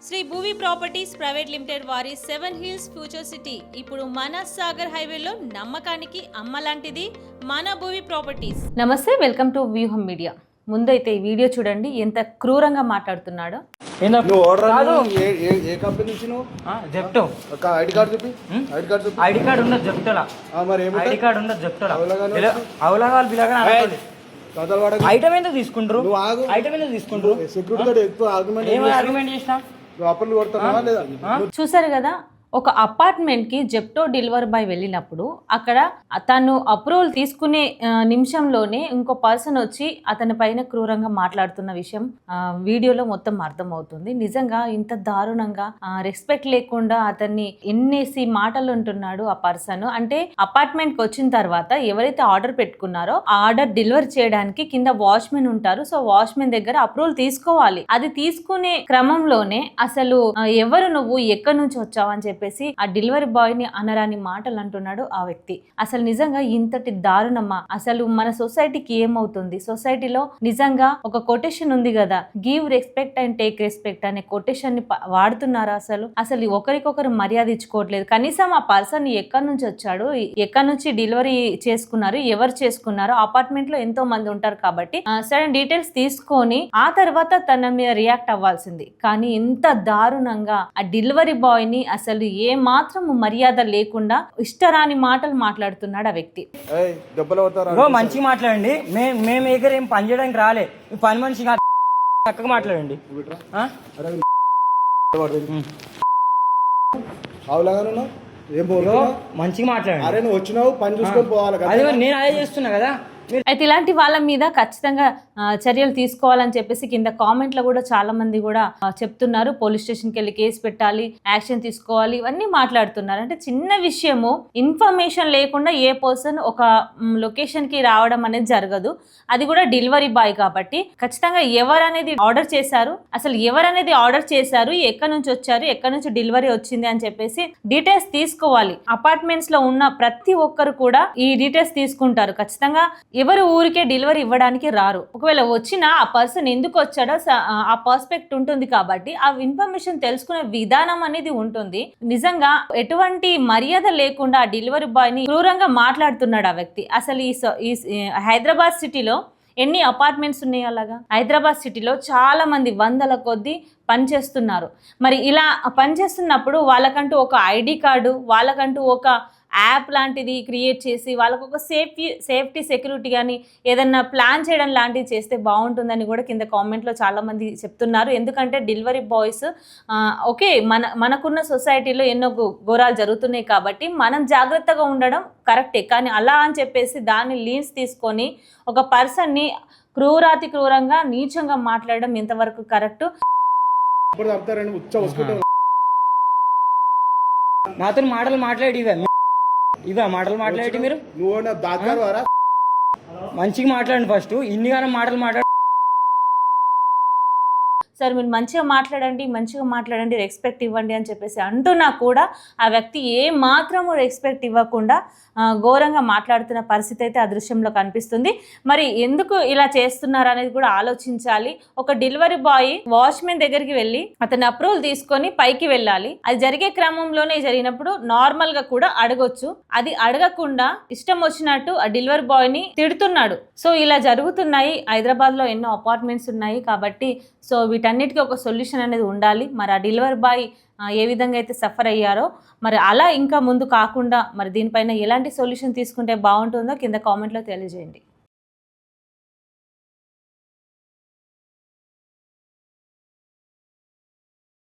Shri Bhuvi properties private limited వారి 7 hills future city ఇప్పుడు మన సాగర్ హైవేలో నమ్మకానికి అమ్మలాంటిది మన భూవి ప్రాపర్టీస్. నమస్తే, వెల్కమ్ టు వ్యూహం మీడియా. ముందైతే ఈ వీడియో చూడండి, ఎంత క్రూరంగా మాట్లాడుతున్నాడో. ఐడి కార్డు ఉండదు చెప్తా. ఐడి కార్డు ఉండదు చెప్తా. ఐటమ్ ఎందుకు తీసుకుంటారు? ఐటమ్ ఎందుకు తీసుకుంటారు? ఆర్గ్యుమెంట్ చేసినా చూసారు కదా, ఒక అపార్ట్మెంట్కి జెప్టో డెలివరీ బాయ్ వెళ్ళినప్పుడు అక్కడ తను అప్రూవల్ తీసుకునే నిమిషంలోనే ఇంకో పర్సన్ వచ్చి అతని పైన క్రూరంగా మాట్లాడుతున్న విషయం వీడియోలో మొత్తం అర్థమవుతుంది. నిజంగా ఇంత దారుణంగా రెస్పెక్ట్ లేకుండా అతన్ని ఎన్నేసి మాటలు ఉంటున్నాడు ఆ పర్సన్. అంటే అపార్ట్మెంట్కి వచ్చిన తర్వాత ఎవరైతే ఆర్డర్ పెట్టుకున్నారో ఆ ఆర్డర్ డెలివరీ చేయడానికి కింద వాచ్మెన్ ఉంటారు. సో వాచ్మెన్ దగ్గర అప్రూవల్ తీసుకోవాలి. అది తీసుకునే క్రమంలోనే అసలు ఎవరు నువ్వు, ఎక్కడి నుంచి వచ్చావు అని చెప్పేసి ఆ డెలివరీ బాయ్ ని అనరాని మాటలు అంటున్నాడు ఆ వ్యక్తి. అసలు నిజంగా ఇంతటి దారుణమా? అసలు మన సొసైటీకి ఏమవుతుంది? సొసైటీలో నిజంగా ఒక కొటేషన్ ఉంది కదా, give respect and take respect అనే కొటేషన్ ని వాడుతున్నారా? అసలు ఒకరికొకరు మర్యాద ఇచ్చుకోవట్లేదు. కనీసం ఆ పర్సన్ ఎక్కడి నుంచి వచ్చాడు, ఎక్కడి నుంచి డెలివరీ చేసుకున్నారు, ఎవరు చేసుకున్నారు, అపార్ట్మెంట్ లో ఎంతో మంది ఉంటారు కాబట్టి సడన్ డీటెయిల్స్ తీసుకొని ఆ తర్వాత తన మీద రియాక్ట్ అవ్వాల్సింది. కానీ ఇంత దారుణంగా ఆ డెలివరీ బాయ్ ని అసలు ఏ మాత్రం మర్యాద లేకుండా ఇష్టరాని మాటలు మాట్లాడుతున్నాడు ఆ వ్యక్తి. మంచిగా మాట్లాడండి. మేము దగ్గర ఏం పని చేయడానికి రాలే, పని మనిషి చక్కగా మాట్లాడండి. మంచిగా మాట్లాడండి. వచ్చినావు పని చూసుకొని పోవాలి. నేను అదే చేస్తున్నా కదా. అయితే ఇలాంటి వాళ్ళ మీద ఖచ్చితంగా చర్యలు తీసుకోవాలని చెప్పేసి కింద కామెంట్లో కూడా చాలా మంది కూడా చెప్తున్నారు. పోలీస్ స్టేషన్కి వెళ్ళి కేసు పెట్టాలి, యాక్షన్ తీసుకోవాలి, ఇవన్నీ మాట్లాడుతున్నారు. అంటే చిన్న విషయము, ఇన్ఫర్మేషన్ లేకుండా ఏ పర్సన్ ఒక లొకేషన్కి రావడం అనేది జరగదు. అది కూడా డెలివరీ బాయ్ కాబట్టి ఖచ్చితంగా ఎవరనేది ఆర్డర్ చేశారు, అసలు ఎవరనేది ఆర్డర్ చేశారు, ఎక్కడి నుంచి వచ్చారు, ఎక్కడి నుంచి డెలివరీ వచ్చింది అని చెప్పేసి డీటెయిల్స్ తీసుకోవాలి. అపార్ట్మెంట్స్ లో ఉన్న ప్రతి ఒక్కరు కూడా ఈ డీటెయిల్స్ తీసుకుంటారు. ఖచ్చితంగా ఎవరు ఊరికే డెలివరీ ఇవ్వడానికి రారు. ఒకవేళ వచ్చినా ఆ పర్సన్ ఎందుకు వచ్చాడో ఆ పర్స్పెక్ట్ ఉంటుంది కాబట్టి ఆ ఇన్ఫర్మేషన్ తెలుసుకునే విధానం అనేది ఉంటుంది. నిజంగా ఎటువంటి మర్యాద లేకుండా ఆ డెలివరీ బాయ్ ని క్రూరంగా మాట్లాడుతున్నాడు ఆ వ్యక్తి. అసలు ఈ హైదరాబాద్ సిటీలో ఎన్ని అపార్ట్మెంట్స్ ఉన్నాయి? అలాగా హైదరాబాద్ సిటీలో చాలా మంది వందల కొద్దీ పనిచేస్తున్నారు. మరి ఇలా పనిచేస్తున్నప్పుడు వాళ్ళకంటూ ఒక ఐడి కార్డు, వాళ్ళకంటూ ఒక యాప్ లాంటిది క్రియేట్ చేసి వాళ్ళకు ఒక సేఫ్టీ సెక్యూరిటీ కానీ ఏదన్నా ప్లాన్ చేయడం లాంటివి చేస్తే బాగుంటుందని కూడా కింద కామెంట్లో చాలామంది చెప్తున్నారు. ఎందుకంటే డెలివరీ బాయ్స్ ఓకే, మనకున్న సొసైటీలో ఎన్నో ఘోరాలు జరుగుతున్నాయి కాబట్టి మనం జాగ్రత్తగా ఉండడం కరెక్టే. కానీ అలా అని చెప్పేసి దాన్ని లీన్స్ తీసుకొని ఒక పర్సన్ని క్రూరాతి క్రూరంగా నీచంగా మాట్లాడడం ఎంతవరకు కరెక్ట్? నాతో మాటలు మాట్లాడి ఇవా మాటలు మాట్లాడి మీరు మంచిగా మాట్లాడండి. ఫస్ట్ ఇన్నిగానో మాటలు మాట్లాడి సార్ మీరు మంచిగా మాట్లాడండి, రెస్పెక్ట్ ఇవ్వండి అని చెప్పేసి అంటున్నా కూడా ఆ వ్యక్తి ఏ మాత్రము రెస్పెక్ట్ ఇవ్వకుండా ఘోరంగా మాట్లాడుతున్న పరిస్థితి అయితే ఆ దృశ్యంలో కనిపిస్తుంది. మరి ఎందుకు ఇలా చేస్తున్నారు అనేది కూడా ఆలోచించాలి. ఒక డెలివరీ బాయ్ వాచ్మెన్ దగ్గరికి వెళ్ళి అతని అప్రూవల్ తీసుకొని పైకి వెళ్ళాలి. అది జరిగే క్రమంలోనే జరిగినప్పుడు నార్మల్ గా కూడా అడగొచ్చు. అది అడగకుండా ఇష్టం వచ్చినట్టు ఆ డెలివరీ బాయ్ ని తిడుతున్నాడు. సో ఇలా జరుగుతున్నాయి. హైదరాబాద్ లో ఎన్నో అపార్ట్మెంట్స్ ఉన్నాయి కాబట్టి సో వీటన్నిటికీ ఒక సొల్యూషన్ అనేది ఉండాలి. మరి ఆ డెలివరీ బాయ్ ఏ విధంగా అయితే సఫర్ అయ్యారో మరి అలా ఇంకా ముందు కాకుండా మరి దీనిపైన ఎలాంటి సొల్యూషన్ తీసుకుంటే బాగుంటుందో కింద కామెంట్లో తెలియజేయండి.